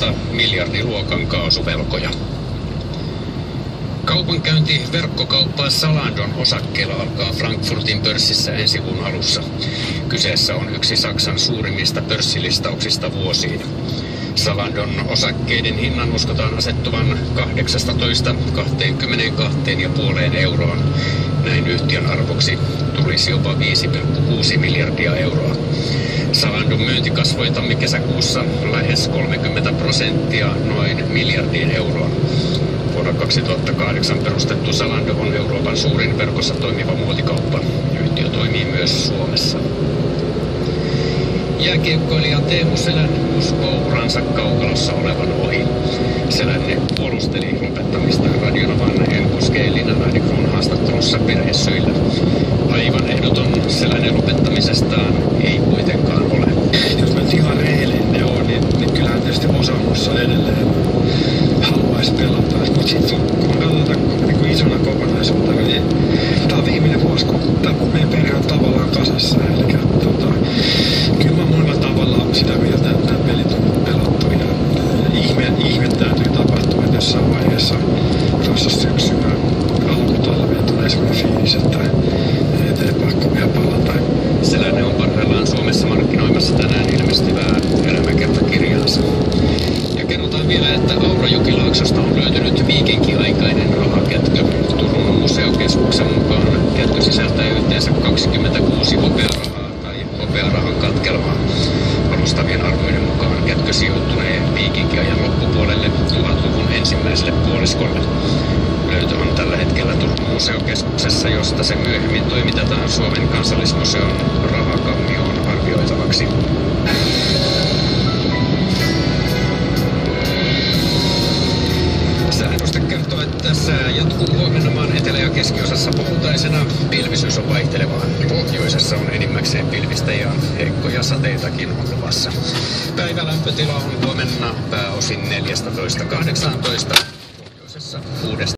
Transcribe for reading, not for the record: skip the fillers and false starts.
valtioilta miljardiluokan kaasuvelkoja. Kaupankäynti verkkokauppaa Zalandon osakkeilla alkaa Frankfurtin pörssissä ensi kuun alussa. Kyseessä on yksi Saksan suurimmista pörssilistauksista vuosiin. Zalandon osakkeiden hinnan uskotaan asettuvan 18–22,5 euroon. Näin yhtiön arvoksi tulisi jopa 5,6 miljardia euroa. Zalandon myynti kasvoi tammi-kesäkuussa lähes 30%, noin miljardiin euroon. Vuonna 2008 perustettu Zalando on Euroopan suurin verkossa toimiva muotikauppa. Yhtiö toimii myös Suomessa. Jääkiekkoilija Teemu Selänne uskoo uransa kaukalossa olevan ohi. Selänne puolusteli lopettamista Radionovan Enkoske Linnanahde Kruun haastattelussa perhesyillä. Aivan ehdoton Selänne lopettamisestaan ei kuitenkaan ole. Jos mä ihan rehellinen on, niin kyllähän tietysti osa musta edelleen haluaisi pelata. Mutta sitten kun katsotaan niin isona kokonaisuutena, niin tää on viimeinen vuosi, kun meidän perhe on tavallaan kasassa. Eli kyllä mä monella tavalla sitä mieltä, että nämä pelit on pelattu. Ja ihme täytyy tapahtua, että jossain vaiheessa tuossa syksyllä alkutalveen tulee sellainen fiilis, että ei pakko vielä palata. Selänne on parhaillaan Suomessa markkinoimassa tänään ilmestyvää elämäkertakirjaansa. Ja kerrotaan vielä, että Aura-Jokilaaksosta on löytynyt viikinkiaikainen rahakätkö. Turun museokeskuksen mukaan kätkö sisältää yhteensä 26 hopearahaa tai hopearahan katkelmaa. Alustavien arvoiden mukaan kätkö sijoittunee viikinkiajan loppupuolelle 1000-luvun ensimmäiselle puoliskolle. Löytö on tällä hetkellä Turun museokeskuksessa, josta se myöhemmin toimitetaan Suomen kansallismuseon rahakammioon arvioitavaksi. Sääennuste kertoo, että sää jatkuu huomenna maan etelä- ja keskiosassa pohjoisena. Pilvisyys on vaihtelevaa. Pohjoisessa on enimmäkseen pilvistä ja heikkoja sateitakin on luvassa. Päivälämpötila on huomenna pääosin 14–18. Pohjoisessa 6